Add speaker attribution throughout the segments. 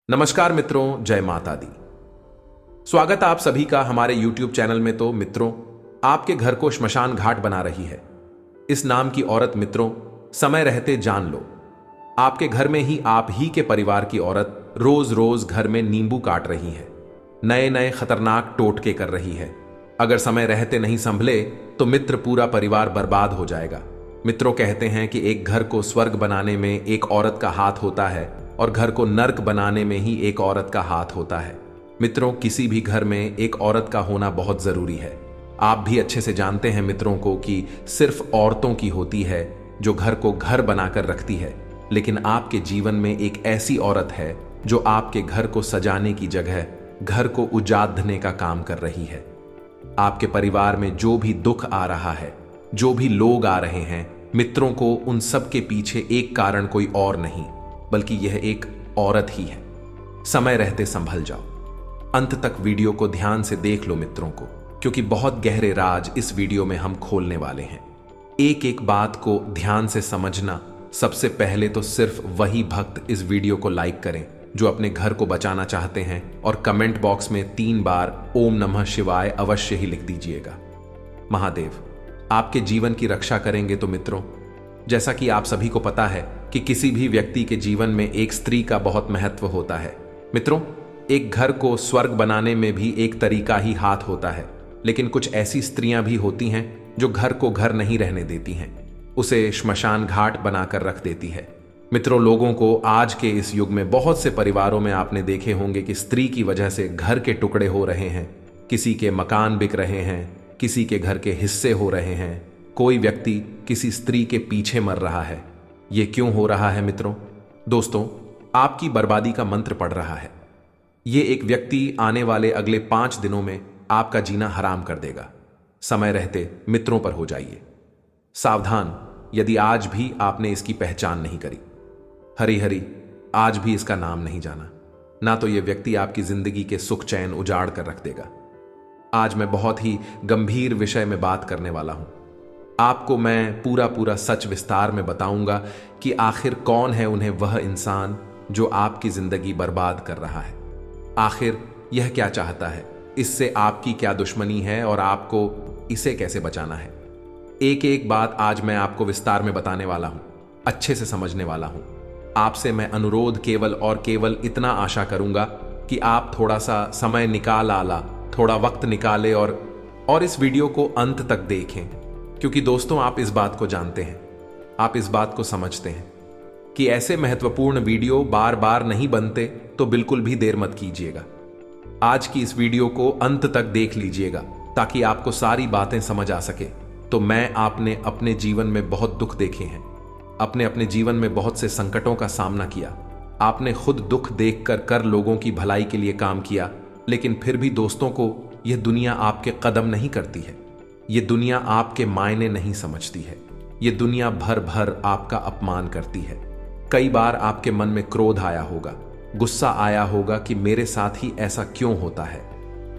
Speaker 1: नमस्कार मित्रों, जय माता दी। स्वागत आप सभी का हमारे YouTube चैनल में। तो मित्रों, आपके घर को श्मशान घाट बना रही है इस नाम की औरत। मित्रों, समय रहते जान लो, आपके घर में ही आप ही के परिवार की औरत रोज रोज घर में नींबू काट रही है, नए नए खतरनाक टोटके कर रही है। अगर समय रहते नहीं संभले तो मित्र पूरा परिवार बर्बाद हो जाएगा। मित्रों, कहते हैं कि एक घर को स्वर्ग बनाने में एक औरत का हाथ होता है और घर को नर्क बनाने में ही एक औरत का हाथ होता है। मित्रों, किसी भी घर में एक औरत का होना बहुत जरूरी है। आप भी अच्छे से जानते हैं मित्रों को कि सिर्फ औरतों की होती है जो घर को घर बनाकर रखती है, लेकिन आपके जीवन में एक ऐसी औरत है जो आपके घर को सजाने की जगह घर को उजाड़ने का काम कर रही है। आपके परिवार में जो भी दुख आ रहा है, जो भी लोग आ रहे हैं, मित्रों को उन सब के पीछे एक कारण कोई और नहीं बल्कि यह एक औरत ही है। समय रहते संभल जाओ। अंत तक वीडियो को ध्यान से देख लो मित्रों को, क्योंकि बहुत गहरे राज इस वीडियो में हम खोलने वाले हैं। एक एक बात को ध्यान से समझना। सबसे पहले तो सिर्फ वही भक्त इस वीडियो को लाइक करें जो अपने घर को बचाना चाहते हैं, और कमेंट बॉक्स में 3 बार ओम नमः शिवाय अवश्य ही लिख दीजिएगा। महादेव आपके जीवन की रक्षा करेंगे। तो मित्रों, जैसा कि आप सभी को पता है कि किसी भी व्यक्ति के जीवन में एक स्त्री का बहुत महत्व होता है। मित्रों, एक घर को स्वर्ग बनाने में भी एक तरीका ही हाथ होता है, लेकिन कुछ ऐसी स्त्रियां भी होती हैं जो घर को घर नहीं रहने देती हैं, उसे श्मशान घाट बनाकर रख देती है। मित्रों, लोगों को आज के इस युग में बहुत से परिवारों में आपने देखे होंगे कि स्त्री की वजह से घर के टुकड़े हो रहे हैं, किसी के मकान बिक रहे हैं, किसी के घर के हिस्से हो रहे हैं, कोई व्यक्ति किसी स्त्री के पीछे मर रहा है। ये क्यों हो रहा है मित्रों? दोस्तों, आपकी बर्बादी का मंत्र पड़ रहा है। ये एक व्यक्ति आने वाले अगले 5 दिनों में आपका जीना हराम कर देगा। समय रहते मित्रों पर हो जाइए सावधान, यदि आज भी आपने इसकी पहचान नहीं करी। हरी हरी आज भी इसका नाम नहीं जाना, ना तो यह व्यक्ति आपकी जिंदगी के सुख चैन उजाड़ कर रख देगा। आज मैं बहुत ही गंभीर विषय में बात करने वाला हूं। आपको मैं पूरा सच विस्तार में बताऊंगा कि आखिर कौन है उन्हें वह इंसान जो आपकी जिंदगी बर्बाद कर रहा है। आखिर यह क्या चाहता है, इससे आपकी क्या दुश्मनी है और आपको इसे कैसे बचाना है। एक एक बात आज मैं आपको विस्तार में बताने वाला हूं, अच्छे से समझने वाला हूं। आपसे मैं अनुरोध केवल और केवल इतना आशा करूंगा कि आप थोड़ा सा समय निकाल आला, थोड़ा वक्त निकाले और इस वीडियो को अंत तक देखें, क्योंकि दोस्तों आप इस बात को जानते हैं, आप इस बात को समझते हैं कि ऐसे महत्वपूर्ण वीडियो बार बार नहीं बनते, तो बिल्कुल भी देर मत कीजिएगा। आज की इस वीडियो को अंत तक देख लीजिएगा ताकि आपको सारी बातें समझ आ सके। तो मैं आपने अपने जीवन में बहुत दुख देखे हैं, आपने अपने जीवन में बहुत से संकटों का सामना किया, आपने खुद दुख देखकर कर लोगों की भलाई के लिए काम किया, लेकिन फिर भी दोस्तों को यह दुनिया आपके कदम नहीं करती है। ये दुनिया आपके मायने नहीं समझती है। ये दुनिया भर भर आपका अपमान करती है। कई बार आपके मन में क्रोध आया होगा, गुस्सा आया होगा कि मेरे साथ ही ऐसा क्यों होता है।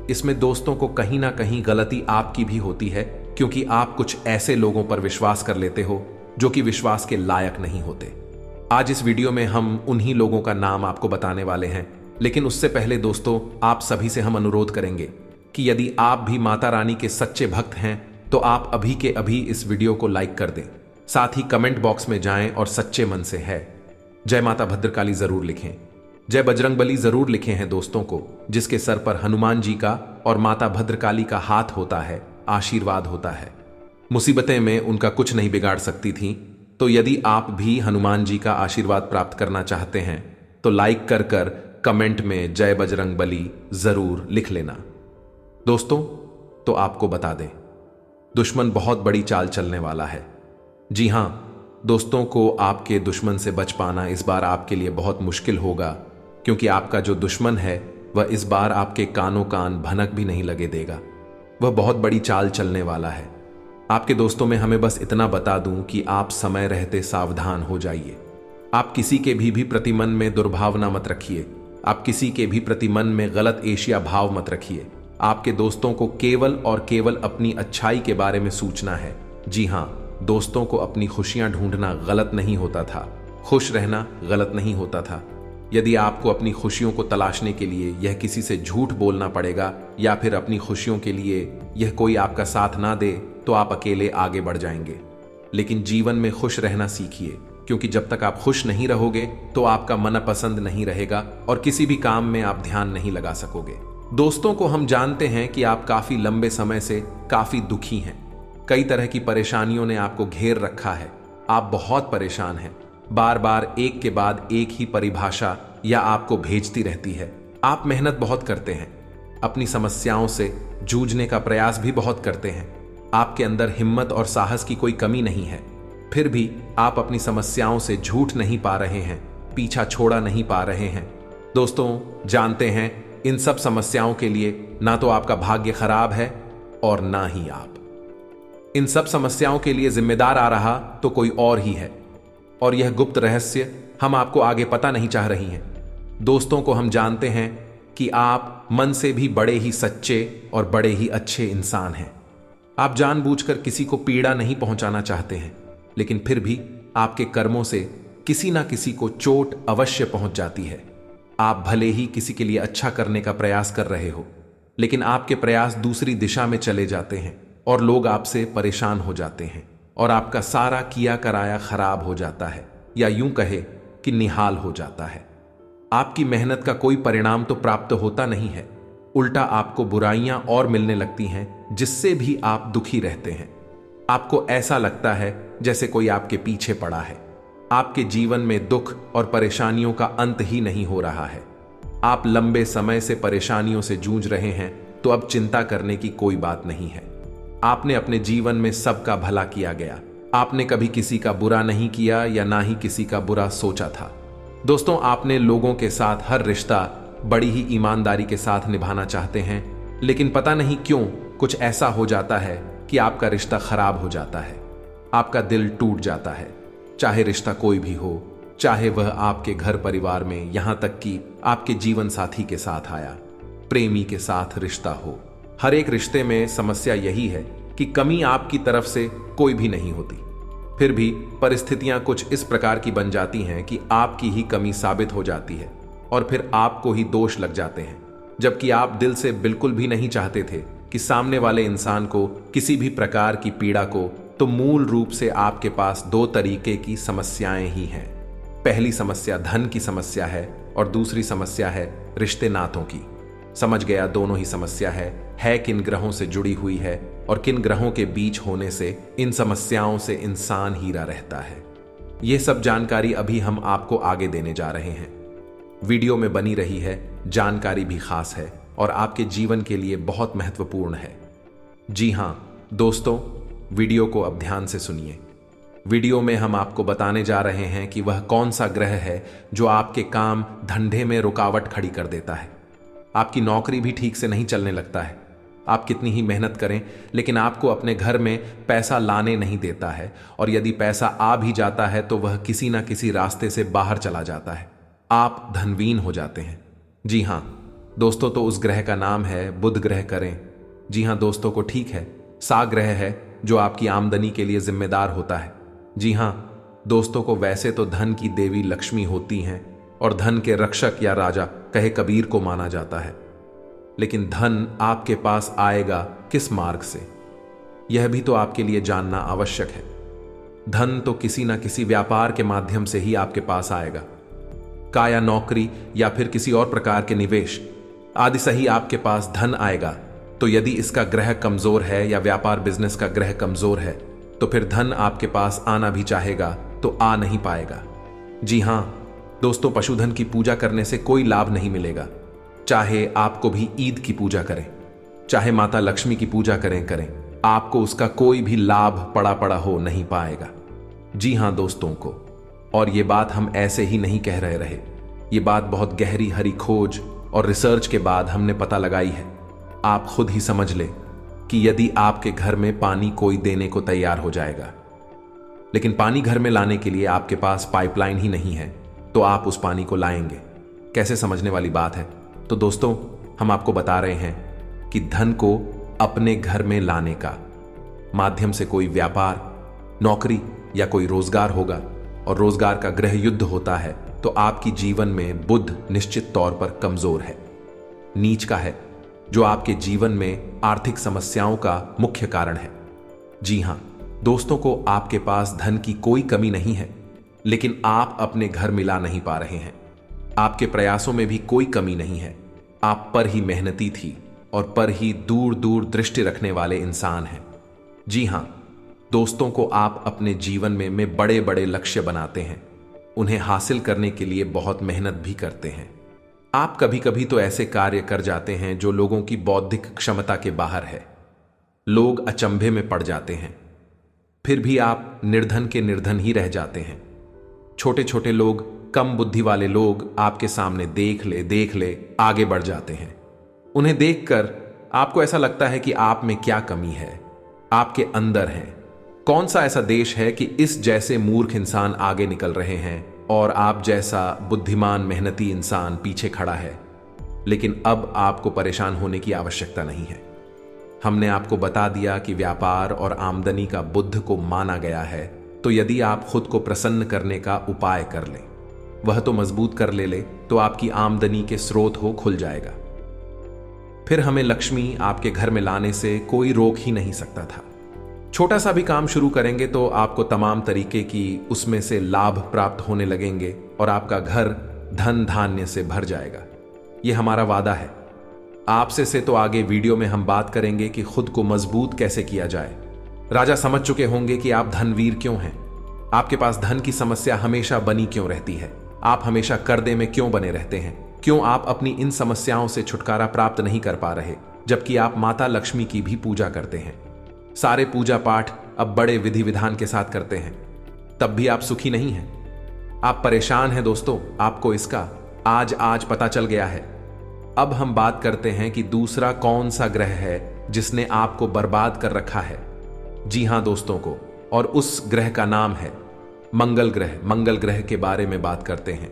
Speaker 1: इसमें दोस्तों को कहीं ना कहीं गलती आपकी भी होती है, क्योंकि आप कुछ ऐसे लोगों पर विश्वास कर लेते हो जो कि विश्वास के लायक नहीं होते। आज इस वीडियो में हम उन्हीं लोगों का नाम आपको बताने वाले हैं, लेकिन उससे पहले दोस्तों आप सभी से हम अनुरोध करेंगे कि यदि आप भी माता रानी के सच्चे भक्त हैं तो आप अभी के अभी इस वीडियो को लाइक कर दें। साथ ही कमेंट बॉक्स में जाएं और सच्चे मन से है जय माता भद्रकाली जरूर लिखें, जय बजरंगबली जरूर लिखें हैं दोस्तों को, जिसके सर पर हनुमान जी का और माता भद्रकाली का हाथ होता है, आशीर्वाद होता है। मुसीबतें में उनका कुछ नहीं बिगाड़ सकती थी। तो यदि आप भी हनुमान जी का आशीर्वाद प्राप्त करना चाहते हैं तो लाइक कर कर कमेंट में जय बजरंगबली जरूर लिख लेना। दोस्तों, तो आपको बता दें, दुश्मन बहुत बड़ी चाल चलने वाला है। जी हां दोस्तों, को आपके दुश्मन से बच पाना इस बार आपके लिए बहुत मुश्किल होगा, क्योंकि आपका जो दुश्मन है वह इस बार आपके कानों कान भनक भी नहीं लगे देगा। वह बहुत बड़ी चाल चलने वाला है। आपके दोस्तों में हमें बस इतना बता दूं कि आप समय रहते सावधान हो जाइए। आप किसी के भी प्रति मन में दुर्भावना मत रखिए। आप किसी के भी प्रति मन में गलत एशिया भाव मत रखिए। आपके दोस्तों को केवल और केवल अपनी अच्छाई के बारे में सोचना है। जी हां दोस्तों, को अपनी खुशियां ढूंढना गलत नहीं होता था, खुश रहना गलत नहीं होता था। यदि आपको अपनी खुशियों को तलाशने के लिए यह किसी से झूठ बोलना पड़ेगा या फिर अपनी खुशियों के लिए यह कोई आपका साथ ना दे, तो आप अकेले आगे बढ़ जाएंगे। लेकिन जीवन में खुश रहना सीखिए, क्योंकि जब तक आप खुश नहीं रहोगे तो आपका मनपसंद नहीं रहेगा और किसी भी काम में आप ध्यान नहीं लगा सकोगे। दोस्तों को हम जानते हैं कि आप काफी लंबे समय से काफी दुखी हैं। कई तरह की परेशानियों ने आपको घेर रखा है। आप बहुत परेशान हैं। बार बार एक के बाद एक ही परिभाषा या आपको भेजती रहती है। आप मेहनत बहुत करते हैं, अपनी समस्याओं से जूझने का प्रयास भी बहुत करते हैं। आपके अंदर हिम्मत और साहस की कोई कमी नहीं है, फिर भी आप अपनी समस्याओं से झूठ नहीं पा रहे हैं, पीछा छोड़ा नहीं पा रहे हैं। दोस्तों, जानते हैं इन सब समस्याओं के लिए ना तो आपका भाग्य खराब है और ना ही आप। इन सब समस्याओं के लिए जिम्मेदार आ रहा तो कोई और ही है, और यह गुप्त रहस्य हम आपको आगे पता नहीं चाह रही हैं। दोस्तों को हम जानते हैं कि आप मन से भी बड़े ही सच्चे और बड़े ही अच्छे इंसान हैं। आप जानबूझकर किसी को पीड़ा नहीं पहुंचाना चाहते हैं, लेकिन फिर भी आपके कर्मों से किसी ना किसी को चोट अवश्य पहुंच जाती है। आप भले ही किसी के लिए अच्छा करने का प्रयास कर रहे हो, लेकिन आपके प्रयास दूसरी दिशा में चले जाते हैं और लोग आपसे परेशान हो जाते हैं और आपका सारा किया कराया खराब हो जाता है, या यूं कहे कि निहाल हो जाता है। आपकी मेहनत का कोई परिणाम तो प्राप्त होता नहीं है, उल्टा आपको बुराइयां और मिलने लगती हैं, जिससे भी आप दुखी रहते हैं। आपको ऐसा लगता है जैसे कोई आपके पीछे पड़ा है। आपके जीवन में दुख और परेशानियों का अंत ही नहीं हो रहा है। आप लंबे समय से परेशानियों से जूझ रहे हैं, तो अब चिंता करने की कोई बात नहीं है। आपने अपने जीवन में सबका भला किया गया। आपने कभी किसी का बुरा नहीं किया या ना ही किसी का बुरा सोचा था। दोस्तों, आपने लोगों के साथ हर रिश्ता बड़ी ही ईमानदारी के साथ निभाना चाहते हैं, लेकिन पता नहीं क्यों कुछ ऐसा हो जाता है कि आपका रिश्ता खराब हो जाता है। आपका दिल टूट जाता है, चाहे रिश्ता कोई भी हो, चाहे वह आपके घर परिवार में, यहां तक कि आपके जीवन साथी के साथ आया, प्रेमी के साथ रिश्ता हो। हर एक रिश्ते में समस्या यही है कि कमी आपकी तरफ से कोई भी नहीं होती, फिर भी परिस्थितियां कुछ इस प्रकार की बन जाती हैं कि आपकी ही कमी साबित हो जाती है और फिर आपको ही दोष लग जाते हैं, जबकि आप दिल से बिल्कुल भी नहीं चाहते थे कि सामने वाले इंसान को किसी भी प्रकार की पीड़ा को। तो मूल रूप से आपके पास दो तरीके की समस्याएं ही हैं। पहली समस्या धन की समस्या है और दूसरी समस्या है रिश्ते नातों की। समझ गया, दोनों ही समस्या है किन ग्रहों से जुड़ी हुई है और किन ग्रहों के बीच होने से इन समस्याओं से इंसान हीरा रहता है। यह सब जानकारी अभी हम आपको आगे देने जा रहे हैं। वीडियो में बनी रही है, जानकारी भी खास है और आपके जीवन के लिए बहुत महत्वपूर्ण है। जी हां दोस्तों, वीडियो को अब ध्यान से सुनिए। वीडियो में हम आपको बताने जा रहे हैं कि वह कौन सा ग्रह है जो आपके काम धंधे में रुकावट खड़ी कर देता है। आपकी नौकरी भी ठीक से नहीं चलने लगता है। आप कितनी ही मेहनत करें, लेकिन आपको अपने घर में पैसा लाने नहीं देता है, और यदि पैसा आ भी जाता है तो वह किसी ना किसी रास्ते से बाहर चला जाता है। आप धनहीन हो जाते हैं। जी हां दोस्तों, तो उस ग्रह का नाम है बुध ग्रह करें। जी हां दोस्तों, को ठीक है, सा ग्रह है जो आपकी आमदनी के लिए जिम्मेदार होता है। जी हां दोस्तों, को वैसे तो धन की देवी लक्ष्मी होती हैं और धन के रक्षक या राजा कहे कबीर को माना जाता है, लेकिन धन आपके पास आएगा किस मार्ग से, यह भी तो आपके लिए जानना आवश्यक है। धन तो किसी ना किसी व्यापार के माध्यम से ही आपके पास आएगा, काया नौकरी या फिर किसी और प्रकार के निवेश आदि से ही आपके पास धन आएगा। तो यदि इसका ग्रह कमजोर है या व्यापार बिजनेस का ग्रह कमजोर है, तो फिर धन आपके पास आना भी चाहेगा तो आ नहीं पाएगा। जी हां दोस्तों, पशुधन की पूजा करने से कोई लाभ नहीं मिलेगा। चाहे आपको भी ईद की पूजा करें, चाहे माता लक्ष्मी की पूजा करें, आपको उसका कोई भी लाभ पड़ा हो नहीं पाएगा। जी हां दोस्तों को, और ये बात हम ऐसे ही नहीं कह रहे। ये बात बहुत गहरी हरी खोज और रिसर्च के बाद हमने पता लगाई है। आप खुद ही समझ ले कि यदि आपके घर में पानी कोई देने को तैयार हो जाएगा, लेकिन पानी घर में लाने के लिए आपके पास पाइपलाइन ही नहीं है, तो आप उस पानी को लाएंगे कैसे? समझने वाली बात है। तो दोस्तों, हम आपको बता रहे हैं कि धन को अपने घर में लाने का माध्यम से कोई व्यापार, नौकरी या कोई रोजगार होगा, और रोजगार का ग्रह युद्ध होता है तो आपकी जीवन में बुध निश्चित तौर पर कमजोर है। नीच का है, जो आपके जीवन में आर्थिक समस्याओं का मुख्य कारण है। जी हां दोस्तों को, आपके पास धन की कोई कमी नहीं है, लेकिन आप अपने घर मिला नहीं पा रहे हैं। आपके प्रयासों में भी कोई कमी नहीं है। आप पर ही मेहनती थी और पर ही दूर दूर दृष्टि रखने वाले इंसान हैं। जी हां दोस्तों को, आप अपने जीवन में बड़े बड़े लक्ष्य बनाते हैं। उन्हें हासिल करने के लिए बहुत मेहनत भी करते हैं। आप कभी कभी तो ऐसे कार्य कर जाते हैं जो लोगों की बौद्धिक क्षमता के बाहर है। लोग अचंभे में पड़ जाते हैं, फिर भी आप निर्धन के निर्धन ही रह जाते हैं। छोटे छोटे लोग, कम बुद्धि वाले लोग आपके सामने देख ले आगे बढ़ जाते हैं। उन्हें देखकर आपको ऐसा लगता है कि आप में क्या कमी है, आपके अंदर है। कौन सा ऐसा देश है कि इस जैसे मूर्ख इंसान आगे निकल रहे हैं और आप जैसा बुद्धिमान मेहनती इंसान पीछे खड़ा है। लेकिन अब आपको परेशान होने की आवश्यकता नहीं है। हमने आपको बता दिया कि व्यापार और आमदनी का बुध को माना गया है, तो यदि आप खुद को प्रसन्न करने का उपाय कर लें, वह तो मजबूत कर ले तो आपकी आमदनी के स्रोत हो खुल जाएगा। फिर हमें लक्ष्मी आपके घर में लाने से कोई रोक ही नहीं सकता था। छोटा सा भी काम शुरू करेंगे तो आपको तमाम तरीके की उसमें से लाभ प्राप्त होने लगेंगे और आपका घर धन धान्य से भर जाएगा। यह हमारा वादा है। आपसे से तो आगे वीडियो में हम बात करेंगे कि खुद को मजबूत कैसे किया जाए। राजा समझ चुके होंगे कि आप धनवीर क्यों हैं। आपके पास धन की समस्या हमेशा बनी क्यों रहती है। आप हमेशा कर्जे में क्यों बने रहते हैं। क्यों आप अपनी इन समस्याओं से छुटकारा प्राप्त नहीं कर पा रहे, जबकि आप माता लक्ष्मी की भी पूजा करते हैं। सारे पूजा पाठ अब बड़े विधि विधान के साथ करते हैं, तब भी आप सुखी नहीं हैं। आप परेशान हैं दोस्तों। आपको इसका आज पता चल गया है। अब हम बात करते हैं कि दूसरा कौन सा ग्रह है जिसने आपको बर्बाद कर रखा है। जी हां दोस्तों को, और उस ग्रह का नाम है मंगल ग्रह। मंगल ग्रह के बारे में बात करते हैं।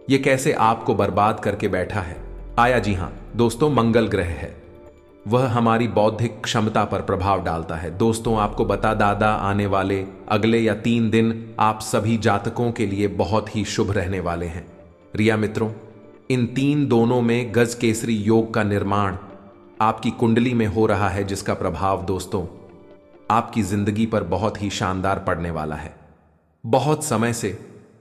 Speaker 1: यह कैसे आपको बर्बाद करके बैठा है आया। जी हां दोस्तों, मंगल ग्रह है। वह हमारी बौद्धिक क्षमता पर प्रभाव डालता है। दोस्तों आपको बता दादा, आने वाले अगले या 3 दिन आप सभी जातकों के लिए बहुत ही शुभ रहने वाले हैं। रिया मित्रों, इन 3 दोनों में गज केसरी योग का निर्माण आपकी कुंडली में हो रहा है, जिसका प्रभाव दोस्तों आपकी जिंदगी पर बहुत ही शानदार पड़ने वाला है। बहुत समय से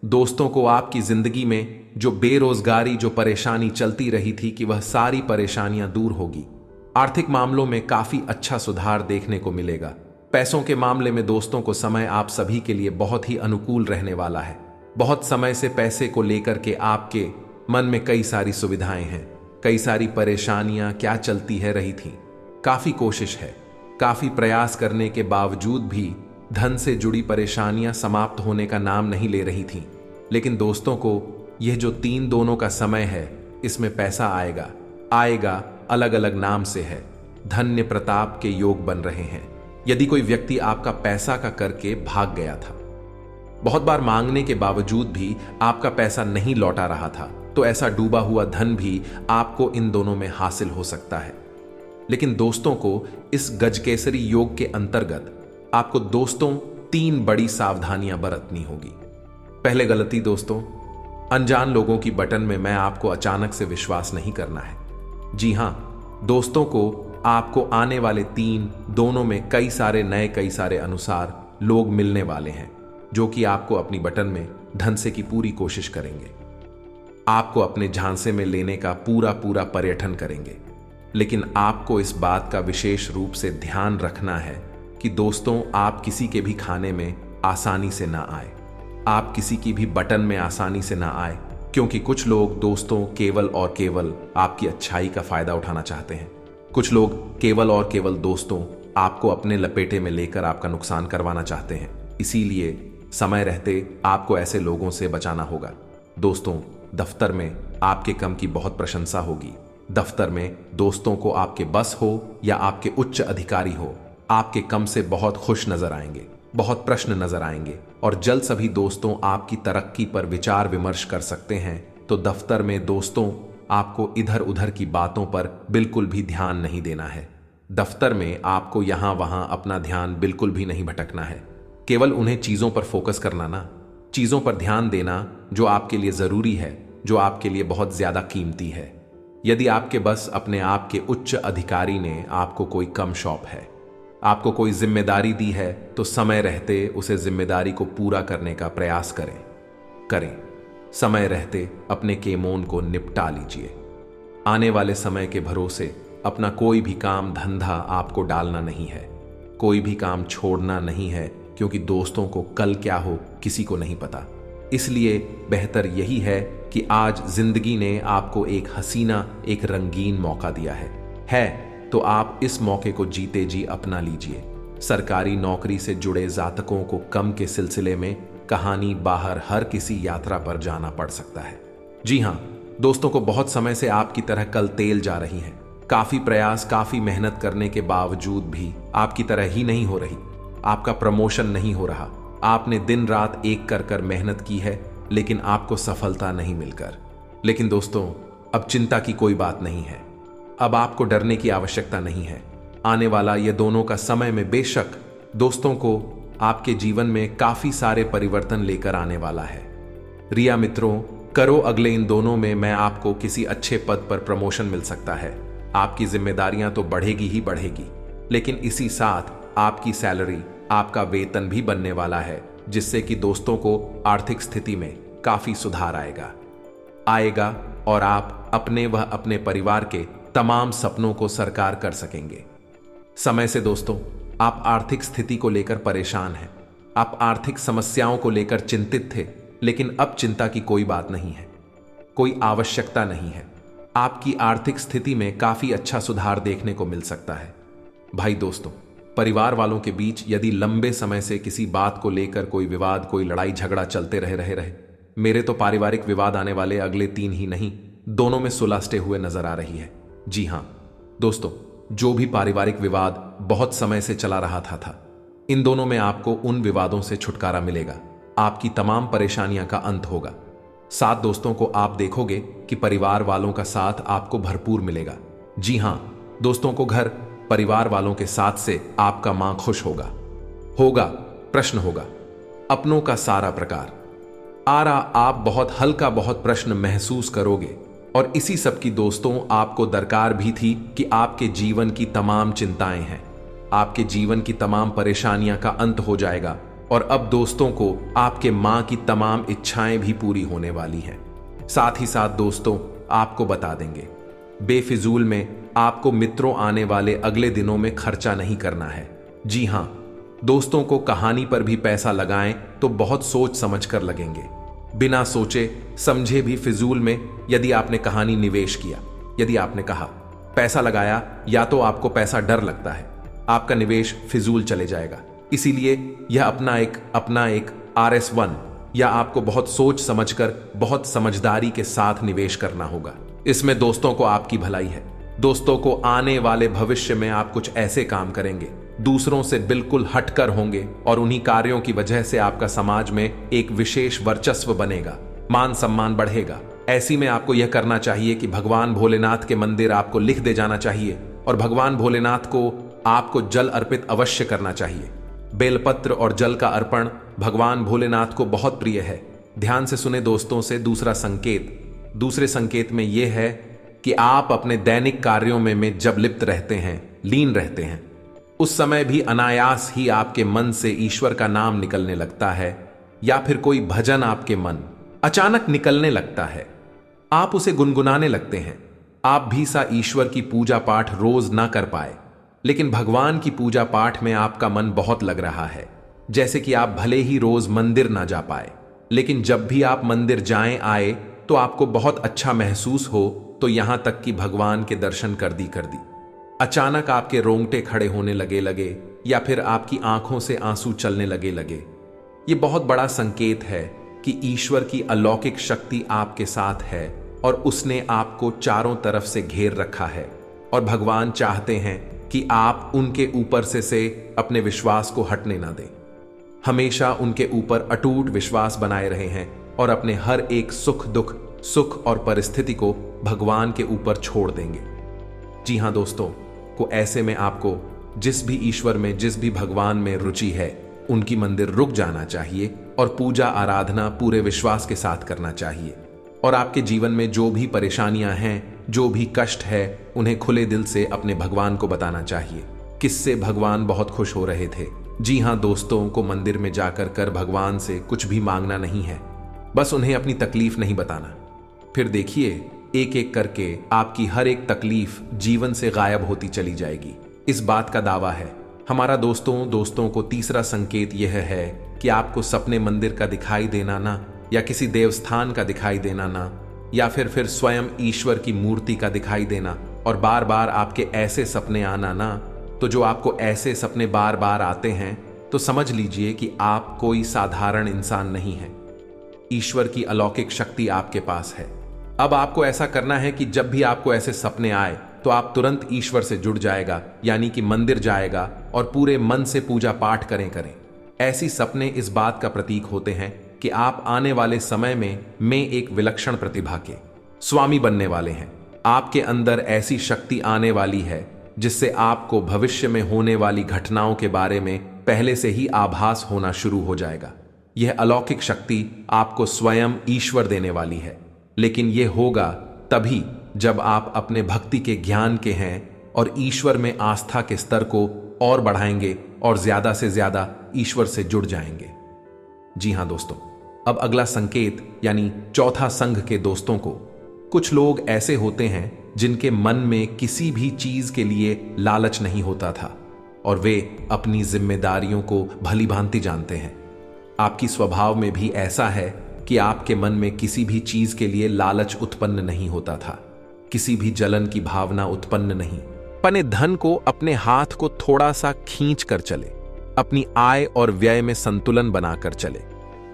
Speaker 1: दोस्तों को आपकी जिंदगी में जो बेरोजगारी, जो परेशानी चलती रही थी, कि वह सारी परेशानियां दूर होगी। आर्थिक मामलों में काफी अच्छा सुधार देखने को मिलेगा। पैसों के मामले में दोस्तों को समय आप सभी के लिए बहुत ही अनुकूल रहने वाला है। बहुत समय से पैसे को लेकर के आपके मन में कई सारी सुविधाएं हैं, कई सारी परेशानियां क्या चलती है रही थी। काफी कोशिश है, काफी प्रयास करने के बावजूद भी धन से जुड़ी परेशानियां समाप्त होने का नाम नहीं ले रही थी। लेकिन दोस्तों को यह जो 3 दोनों का समय है, इसमें पैसा आएगा अलग अलग नाम से है। धन्य प्रताप के योग बन रहे हैं। यदि कोई व्यक्ति आपका पैसा का करके भाग गया था, बहुत बार मांगने के बावजूद भी आपका पैसा नहीं लौटा रहा था, तो ऐसा डूबा हुआ धन भी आपको इन दोनों में हासिल हो सकता है। लेकिन दोस्तों को इस गजकेसरी योग के अंतर्गत आपको दोस्तों 3 बड़ी सावधानियां बरतनी होगी। पहले गलती दोस्तों, अनजान लोगों की बटन में मैं आपको अचानक से विश्वास नहीं करना है। जी हां दोस्तों को आपको आने वाले 3 दोनों में कई सारे अनुसार लोग मिलने वाले हैं, जो कि आपको अपनी बटन में धन से की पूरी कोशिश करेंगे। आपको अपने झांसे में लेने का पूरा पर्यटन करेंगे। लेकिन आपको इस बात का विशेष रूप से ध्यान रखना है कि दोस्तों आप किसी के भी खाने में आसानी से ना आए, आप किसी की भी बटन में आसानी से ना आए, क्योंकि कुछ लोग दोस्तों केवल और केवल आपकी अच्छाई का फायदा उठाना चाहते हैं। कुछ लोग केवल और केवल दोस्तों आपको अपने लपेटे में लेकर आपका नुकसान करवाना चाहते हैं। इसीलिए समय रहते आपको ऐसे लोगों से बचाना होगा। दोस्तों दफ्तर में आपके कम की बहुत प्रशंसा होगी। दफ्तर में दोस्तों को आपके बस हो या आपके उच्च अधिकारी हो, आपके कम से बहुत खुश नजर आएंगे, बहुत प्रश्न नजर आएंगे, और जल्द सभी दोस्तों आपकी तरक्की पर विचार विमर्श कर सकते हैं। तो दफ्तर में दोस्तों आपको इधर उधर की बातों पर बिल्कुल भी ध्यान नहीं देना है। दफ्तर में आपको यहां वहां अपना ध्यान बिल्कुल भी नहीं भटकना है। केवल उन्हें चीजों पर फोकस करना ना, चीज़ों पर ध्यान देना जो आपके लिए ज़रूरी है, जो आपके लिए बहुत ज़्यादा कीमती है। यदि आपके बस अपने आप के उच्च अधिकारी ने आपको कोई कम शौक है, आपको कोई जिम्मेदारी दी है, तो समय रहते उसे जिम्मेदारी को पूरा करने का प्रयास करें। समय रहते अपने केमोन को निपटा लीजिए। आने वाले समय के भरोसे अपना कोई भी काम धंधा आपको डालना नहीं है, कोई भी काम छोड़ना नहीं है, क्योंकि दोस्तों को कल क्या हो किसी को नहीं पता। इसलिए बेहतर यही है कि आज जिंदगी ने आपको एक हसीना, एक रंगीन मौका दिया है तो आप इस मौके को जीते जी अपना लीजिए। सरकारी नौकरी से जुड़े जातकों को कम के सिलसिले में कहानी बाहर हर किसी यात्रा पर जाना पड़ सकता है। जी हाँ दोस्तों को बहुत समय से आपकी तरह कल तेल जा रही है। काफी प्रयास, काफी मेहनत करने के बावजूद भी आपकी तरह ही नहीं हो रही। आपका प्रमोशन नहीं हो रहा। आपने दिन रात एक कर मेहनत की है, लेकिन आपको सफलता नहीं मिलकर। लेकिन दोस्तों अब चिंता की कोई बात नहीं है। अब आपको डरने की आवश्यकता नहीं है। आने वाला ये दोनों का समय में बेशक दोस्तों को आपके जीवन में काफी सारे परिवर्तन लेकर आने वाला है। रिया मित्रों, करो अगले इन दोनों में मैं आपको किसी अच्छे पद पर प्रमोशन मिल सकता है। आपकी जिम्मेदारियां तो बढ़ेगी ही बढ़ेगी, लेकिन इसी साथ आपकी सैलरी, आपका वेतन भी बनने वाला है, जिससे कि दोस्तों को आर्थिक स्थिति में काफी सुधार आएगा और आप अपने व अपने परिवार के तमाम सपनों को साकार कर सकेंगे। समय से दोस्तों आप आर्थिक स्थिति को लेकर परेशान हैं, आप आर्थिक समस्याओं को लेकर चिंतित थे, लेकिन अब चिंता की कोई बात नहीं है, कोई आवश्यकता नहीं है। आपकी आर्थिक स्थिति में काफी अच्छा सुधार देखने को मिल सकता है। भाई दोस्तों, परिवार वालों के बीच यदि लंबे समय से किसी बात को लेकर कोई विवाद, कोई लड़ाई झगड़ा चलते रहे, मेरे तो पारिवारिक विवाद आने वाले अगले 3 ही नहीं, दोनों में सुलझते हुए नजर आ रही है। जी हां दोस्तों, जो भी पारिवारिक विवाद बहुत समय से चला रहा था, इन दोनों में आपको उन विवादों से छुटकारा मिलेगा। आपकी तमाम परेशानियां का अंत होगा। साथ दोस्तों को आप देखोगे कि परिवार वालों का साथ आपको भरपूर मिलेगा। जी हां दोस्तों को घर परिवार वालों के साथ से आपका मां खुश होगा। प्रश्न होगा अपनों का सारा प्रकार आप बहुत हल्का, बहुत प्रश्न महसूस करोगे। और इसी सब की दोस्तों आपको दरकार भी थी कि आपके जीवन की तमाम चिंताएं हैं, आपके जीवन की तमाम परेशानियां का अंत हो जाएगा। और अब दोस्तों को आपके मां की तमाम इच्छाएं भी पूरी होने वाली हैं। साथ ही साथ दोस्तों आपको बता देंगे, बेफिजूल में आपको मित्रों आने वाले अगले दिनों में खर्चा नहीं करना है। जी हां दोस्तों को कहानी पर भी पैसा लगाएं तो बहुत सोच समझ कर लगेंगे। बिना सोचे समझे भी फिजूल में यदि आपने कहानी निवेश किया, यदि आपने कहा पैसा लगाया, या तो आपको पैसा डर लगता है, आपका निवेश फिजूल चले जाएगा। इसीलिए यह अपना एक RS1 या आपको बहुत सोच समझकर, बहुत समझदारी के साथ निवेश करना होगा। इसमें दोस्तों को आपकी भलाई है। दोस्तों को आने वाले भविष्य में आप कुछ ऐसे काम करेंगे, दूसरों से बिल्कुल हटकर होंगे, और उन्हीं कार्यों की वजह से आपका समाज में एक विशेष वर्चस्व बनेगा, मान सम्मान बढ़ेगा। ऐसी में आपको यह करना चाहिए कि भगवान भोलेनाथ के मंदिर आपको लिख दे जाना चाहिए, और भगवान भोलेनाथ को आपको जल अर्पित अवश्य करना चाहिए। बेलपत्र और जल का अर्पण भगवान भोलेनाथ को बहुत प्रिय है। ध्यान से सुने दोस्तों से दूसरे संकेत में यह है कि आप अपने दैनिक कार्यों में जब लिप्त रहते हैं, लीन रहते हैं, उस समय भी अनायास ही आपके मन से ईश्वर का नाम निकलने लगता है, या फिर कोई भजन आपके मन अचानक निकलने लगता है, आप उसे गुनगुनाने लगते हैं। आप भी सा ईश्वर की पूजा पाठ रोज ना कर पाए, लेकिन भगवान की पूजा पाठ में आपका मन बहुत लग रहा है। जैसे कि आप भले ही रोज मंदिर ना जा पाए, लेकिन जब भी आप मंदिर जाएं आए तो आपको बहुत अच्छा महसूस हो, तो यहां तक कि भगवान के दर्शन कर दी अचानक आपके रोंगटे खड़े होने लगे, या फिर आपकी आंखों से आंसू चलने लगे। ये बहुत बड़ा संकेत है कि ईश्वर की अलौकिक शक्ति आपके साथ है, और उसने आपको चारों तरफ से घेर रखा है, और भगवान चाहते हैं कि आप उनके ऊपर से अपने विश्वास को हटने ना दें। हमेशा उनके ऊपर अटूट विश्वास बनाए रहे हैं, और अपने हर एक सुख और परिस्थिति को भगवान के ऊपर छोड़ देंगे। जी हां दोस्तों को ऐसे में आपको जिस भी ईश्वर में, जिस भी भगवान में रुचि है, उनकी मंदिर रुक जाना चाहिए और पूजा आराधना पूरे विश्वास के साथ करना चाहिए। और आपके जीवन में जो भी परेशानियां हैं, जो भी कष्ट है, उन्हें खुले दिल से अपने भगवान को बताना चाहिए। किससे भगवान बहुत खुश हो रहे थे। जी हाँ दोस्तों, को मंदिर में जाकर कर भगवान से कुछ भी मांगना नहीं है, बस उन्हें अपनी तकलीफ नहीं बताना। फिर देखिए, एक एक करके आपकी हर एक तकलीफ जीवन से गायब होती चली जाएगी। इस बात का दावा है हमारा। दोस्तों को तीसरा संकेत यह है कि आपको सपने मंदिर का दिखाई देना ना, या किसी देवस्थान का दिखाई देना ना, या फिर स्वयं ईश्वर की मूर्ति का दिखाई देना, और बार बार आपके ऐसे सपने आना ना, तो जो आपको ऐसे सपने बार बार आते हैं तो समझ लीजिए कि आप कोई साधारण इंसान नहीं है। ईश्वर की अलौकिक शक्ति आपके पास है। अब आपको ऐसा करना है कि जब भी आपको ऐसे सपने आए तो आप तुरंत ईश्वर से जुड़ जाएगा, यानी कि मंदिर जाएगा और पूरे मन से पूजा पाठ करें। ऐसी सपने इस बात का प्रतीक होते हैं कि आप आने वाले समय में एक विलक्षण प्रतिभा के स्वामी बनने वाले हैं। आपके अंदर ऐसी शक्ति आने वाली है जिससे आपको भविष्य में होने वाली घटनाओं के बारे में पहले से ही आभास होना शुरू हो जाएगा। यह अलौकिक शक्ति आपको स्वयं ईश्वर देने वाली है, लेकिन यह होगा तभी जब आप अपने भक्ति के ज्ञान के हैं और ईश्वर में आस्था के स्तर को और बढ़ाएंगे और ज्यादा से ज्यादा ईश्वर से जुड़ जाएंगे। जी हां दोस्तों, अब अगला संकेत यानी चौथा संघ के दोस्तों को। कुछ लोग ऐसे होते हैं जिनके मन में किसी भी चीज के लिए लालच नहीं होता था और वे अपनी जिम्मेदारियों को भली भांति जानते हैं। आपकी स्वभाव में भी ऐसा है कि आपके मन में किसी भी चीज के लिए लालच उत्पन्न नहीं होता था, किसी भी जलन की भावना उत्पन्न नहीं। अपने धन को अपने हाथ को थोड़ा सा खींच कर चले, अपनी आय और व्यय में संतुलन बनाकर चले,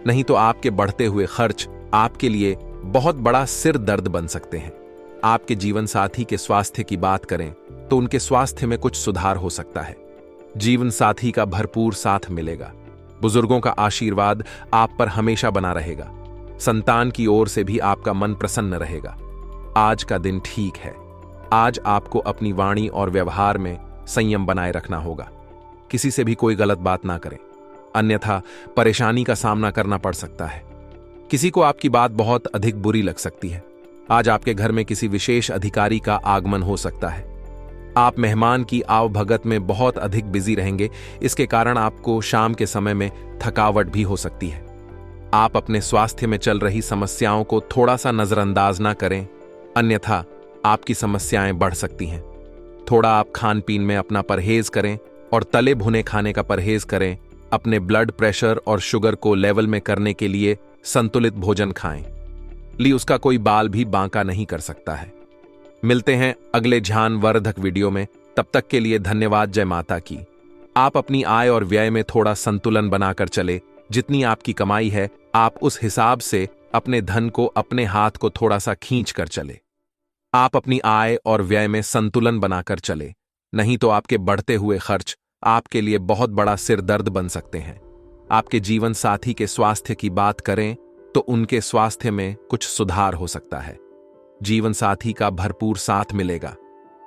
Speaker 1: नहीं तो आपके बढ़ते हुए खर्च आपके लिए बहुत बड़ा सिर दर्द बन सकते हैं। आपके जीवन साथी के स्वास्थ्य की बात करें तो उनके स्वास्थ्य में कुछ सुधार हो सकता है। जीवन साथी का भरपूर साथ मिलेगा। बुजुर्गों का आशीर्वाद आप पर हमेशा बना रहेगा। संतान की ओर से भी आपका मन प्रसन्न रहेगा। आज का दिन ठीक है। आज आपको अपनी वाणी और व्यवहार में संयम बनाए रखना होगा। किसी से भी कोई गलत बात ना करें, अन्यथा परेशानी का सामना करना पड़ सकता है। किसी को आपकी बात बहुत अधिक बुरी लग सकती है। आज आपके घर में किसी विशेष अधिकारी का आगमन हो सकता है। आप मेहमान की आवभगत में बहुत अधिक बिजी रहेंगे। इसके कारण आपको शाम के समय में थकावट भी हो सकती है। आप अपने स्वास्थ्य में चल रही समस्याओं को थोड़ा सा नजरअंदाज ना करें, अन्यथा आपकी समस्याएं बढ़ सकती हैं। थोड़ा आप खान पीन में अपना परहेज करें और तले भुने खाने का परहेज करें। अपने ब्लड प्रेशर और शुगर को लेवल में करने के लिए संतुलित भोजन खाएं। उसका कोई बाल भी बांका नहीं कर सकता है। मिलते हैं अगले ध्यानवर्धक वीडियो में। तब तक के लिए धन्यवाद। जय माता की। आप अपनी आय और व्यय में थोड़ा संतुलन बनाकर चले। जितनी आपकी कमाई है, आप उस हिसाब से अपने धन को अपने हाथ को थोड़ा सा खींच कर चले। आप अपनी आय और व्यय में संतुलन बनाकर चले, नहीं तो आपके बढ़ते हुए खर्च आपके लिए बहुत बड़ा सिर दर्द बन सकते हैं। आपके जीवन साथी के स्वास्थ्य की बात करें तो उनके स्वास्थ्य में कुछ सुधार हो सकता है। जीवन साथी का भरपूर साथ मिलेगा।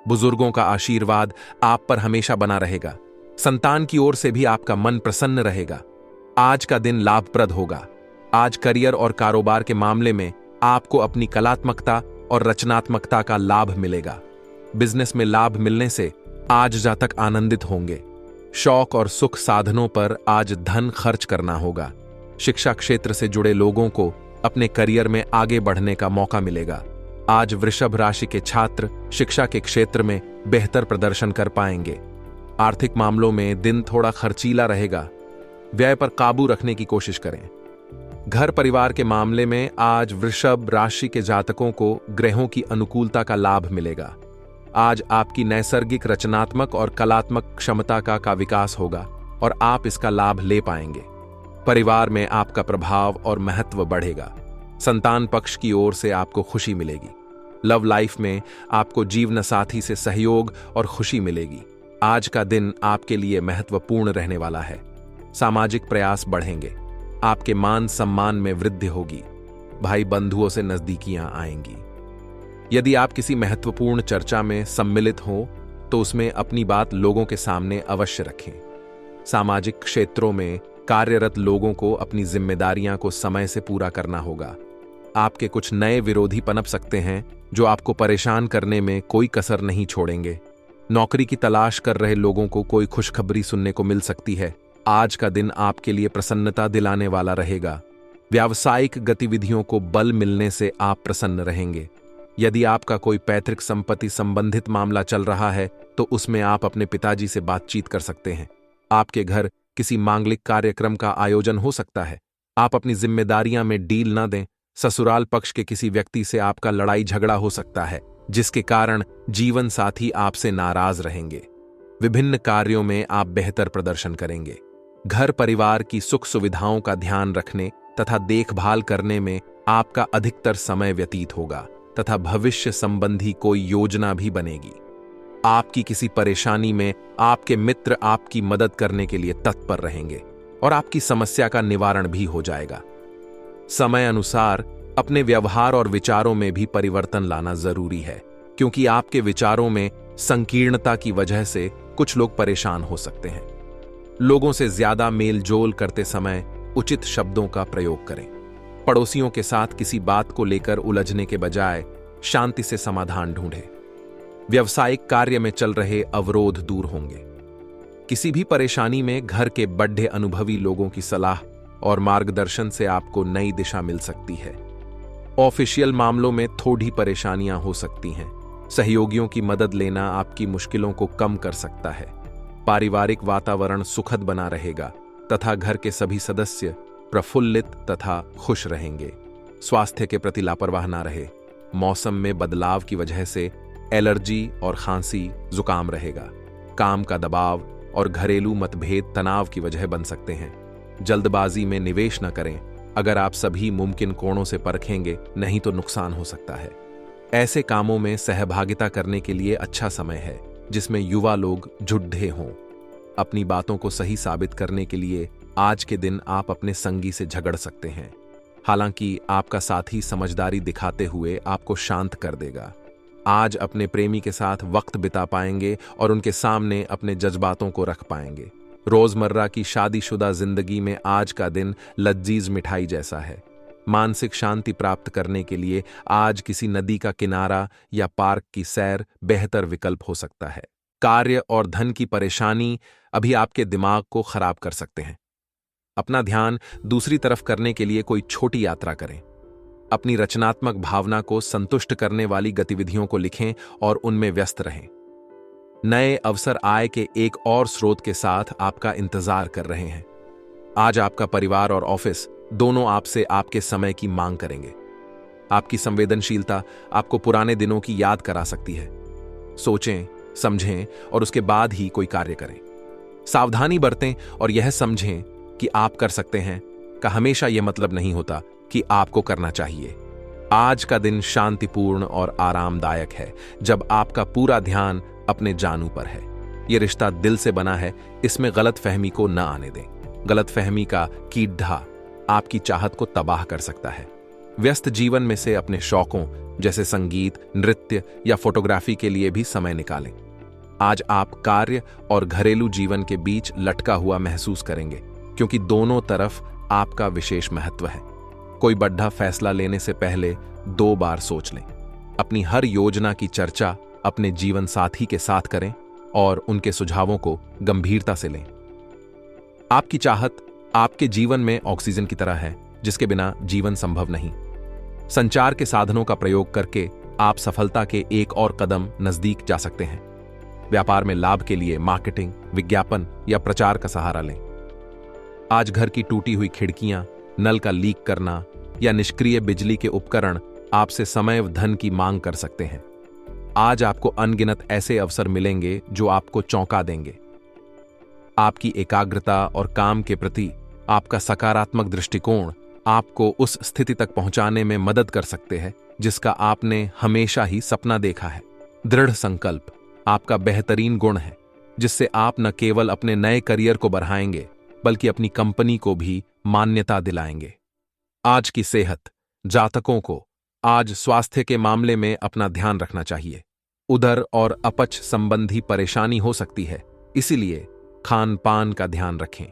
Speaker 1: बुजुर्गों का आशीर्वाद आप पर हमेशा बना रहेगा। संतान की ओर से भी आपका मन प्रसन्न रहेगा। आज का दिन लाभप्रद होगा। आज करियर और कारोबार के मामले में आपको अपनी कलात्मकता और रचनात्मकता का लाभ मिलेगा। बिजनेस में लाभ मिलने से आज जातक आनंदित होंगे। शौक और सुख साधनों पर आज धन खर्च करना होगा। शिक्षा क्षेत्र से जुड़े लोगों को अपने करियर में आगे बढ़ने का मौका मिलेगा। आज वृषभ राशि के छात्र शिक्षा के क्षेत्र में बेहतर प्रदर्शन कर पाएंगे। आर्थिक मामलों में दिन थोड़ा खर्चीला रहेगा। व्यय पर काबू रखने की कोशिश करें। घर परिवार के मामले में आज वृषभ राशि के जातकों को ग्रहों की अनुकूलता का लाभ मिलेगा। आज आपकी नैसर्गिक रचनात्मक और कलात्मक क्षमता का विकास होगा और आप इसका लाभ ले पाएंगे। परिवार में आपका प्रभाव और महत्व बढ़ेगा। संतान पक्ष की ओर से आपको खुशी मिलेगी। लव लाइफ में आपको जीवन साथी से सहयोग और खुशी मिलेगी। आज का दिन आपके लिए महत्वपूर्ण रहने वाला है। सामाजिक प्रयास बढ़ेंगे। आपके मान सम्मान में वृद्धि होगी। भाई बंधुओं से नजदीकियां आएंगी। यदि आप किसी महत्वपूर्ण चर्चा में सम्मिलित हो तो उसमें अपनी बात लोगों के सामने अवश्य रखें। सामाजिक क्षेत्रों में कार्यरत लोगों को अपनी जिम्मेदारियां को समय से पूरा करना होगा। आपके कुछ नए विरोधी पनप सकते हैं जो आपको परेशान करने में कोई कसर नहीं छोड़ेंगे। नौकरी की तलाश कर रहे लोगों को कोई खुशखबरी सुनने को मिल सकती है। आज का दिन आपके लिए प्रसन्नता दिलाने वाला रहेगा। व्यावसायिक गतिविधियों को बल मिलने से आप प्रसन्न रहेंगे। यदि आपका कोई पैतृक संपत्ति संबंधित मामला चल रहा है तो उसमें आप अपने पिताजी से बातचीत कर सकते हैं। आपके घर किसी मांगलिक कार्यक्रम का आयोजन हो सकता है। आप अपनी जिम्मेदारियां में डील न दें। ससुराल पक्ष के किसी व्यक्ति से आपका लड़ाई झगड़ा हो सकता है, जिसके कारण जीवन साथी आपसे नाराज रहेंगे। विभिन्न कार्यों में आप बेहतर प्रदर्शन करेंगे। घर परिवार की सुख सुविधाओं का ध्यान रखने तथा देखभाल करने में आपका अधिकतर समय व्यतीत होगा तथा भविष्य संबंधी कोई योजना भी बनेगी। आपकी किसी परेशानी में आपके मित्र आपकी मदद करने के लिए तत्पर रहेंगे और आपकी समस्या का निवारण भी हो जाएगा। समय अनुसार अपने व्यवहार और विचारों में भी परिवर्तन लाना जरूरी है, क्योंकि आपके विचारों में संकीर्णता की वजह से कुछ लोग परेशान हो सकते हैं। लोगों से ज्यादा मेल जोल करते समय उचित शब्दों का प्रयोग करें। पड़ोसियों के साथ किसी बात को लेकर उलझने के बजाय शांति से समाधान ढूंढें। व्यावसायिक कार्य में चल रहे अवरोध दूर होंगे। किसी भी परेशानी में घर के बड़े अनुभवी लोगों की सलाह और मार्गदर्शन से आपको नई दिशा मिल सकती है। ऑफिशियल मामलों में थोड़ी परेशानियां हो सकती हैं। सहयोगियों की मदद लेना आपकी मुश्किलों को कम कर सकता है। पारिवारिक वातावरण सुखद बना रहेगा तथा घर के सभी सदस्य प्रफुल्लित तथा खुश रहेंगे। स्वास्थ्य के प्रति लापरवाह ना रहे। मौसम में बदलाव की वजह से एलर्जी और खांसी जुकाम रहेगा। काम का दबाव और घरेलू मतभेद तनाव की वजह बन सकते हैं। जल्दबाजी में निवेश न करें। अगर आप सभी मुमकिन कोणों से परखेंगे, नहीं तो नुकसान हो सकता है। ऐसे कामों में सहभागिता करने के लिए अच्छा समय है जिसमें युवा लोग जुड्ढे हों। अपनी बातों को सही साबित करने के लिए आज के दिन आप अपने संगी से झगड़ सकते हैं। हालांकि आपका साथी समझदारी दिखाते हुए आपको शांत कर देगा। आज अपने प्रेमी के साथ वक्त बिता पाएंगे और उनके सामने अपने जज्बातों को रख पाएंगे। रोजमर्रा की शादीशुदा जिंदगी में आज का दिन लजीज मिठाई जैसा है। मानसिक शांति प्राप्त करने के लिए आज किसी नदी का किनारा या पार्क की सैर बेहतर विकल्प हो सकता है। कार्य और धन की परेशानी अभी आपके दिमाग को खराब कर सकते हैं। अपना ध्यान दूसरी तरफ करने के लिए कोई छोटी यात्रा करें। अपनी रचनात्मक भावना को संतुष्ट करने वाली गतिविधियों को लिखें और उनमें व्यस्त रहें। नए अवसर आय के एक और स्रोत के साथ आपका इंतजार कर रहे हैं। आज आपका परिवार और ऑफिस दोनों आपसे आपके समय की मांग करेंगे। आपकी संवेदनशीलता आपको पुराने दिनों की याद करा सकती है। सोचें, समझें और उसके बाद ही कोई कार्य करें। सावधानी बरतें और यह समझें कि आप कर सकते हैं का हमेशा यह मतलब नहीं होता कि आपको करना चाहिए। आज का दिन शांतिपूर्ण और आरामदायक है जब आपका पूरा ध्यान अपने जानू पर है। यह रिश्ता दिल से बना है, इसमें गलतफहमी को न आने दें। गलतफहमी का कीड़ा आपकी चाहत को तबाह कर सकता है। व्यस्त जीवन में से अपने शौकों जैसे संगीत, नृत्य या फोटोग्राफी के लिए भी समय निकालें। आज आप कार्य और घरेलू जीवन के बीच लटका हुआ महसूस करेंगे, क्योंकि दोनों तरफ आपका विशेष महत्व है। कोई बड़ा फैसला लेने से पहले 2 बार सोच लें। अपनी हर योजना की चर्चा अपने जीवन साथी के साथ करें और उनके सुझावों को गंभीरता से लें। आपकी चाहत आपके जीवन में ऑक्सीजन की तरह है, जिसके बिना जीवन संभव नहीं। संचार के साधनों का प्रयोग करके आप सफलता के एक और कदम नजदीक जा सकते हैं। व्यापार में लाभ के लिए मार्केटिंग, विज्ञापन या प्रचार का सहारा लें। आज घर की टूटी हुई खिड़कियां, नल का लीक करना या निष्क्रिय बिजली के उपकरण आपसे समय व धन की मांग कर सकते हैं। आज आपको अनगिनत ऐसे अवसर मिलेंगे जो आपको चौंका देंगे। आपकी एकाग्रता और काम के प्रति आपका सकारात्मक दृष्टिकोण आपको उस स्थिति तक पहुंचाने में मदद कर सकते हैं जिसका आपने हमेशा ही सपना देखा है। दृढ़ संकल्प आपका बेहतरीन गुण है, जिससे आप न केवल अपने नए करियर को बढ़ाएंगे बल्कि अपनी कंपनी को भी मान्यता दिलाएंगे। आज की सेहत जातकों को आज स्वास्थ्य के मामले में अपना ध्यान रखना चाहिए। उदर और अपच संबंधी परेशानी हो सकती है, इसीलिए खान पान का ध्यान रखें।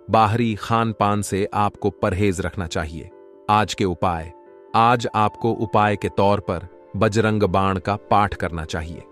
Speaker 1: बाहरी खान पान से आपको परहेज रखना चाहिए। आज के उपाय। आज आपको उपाय के तौर पर बजरंग बाण का पाठ करना चाहिए।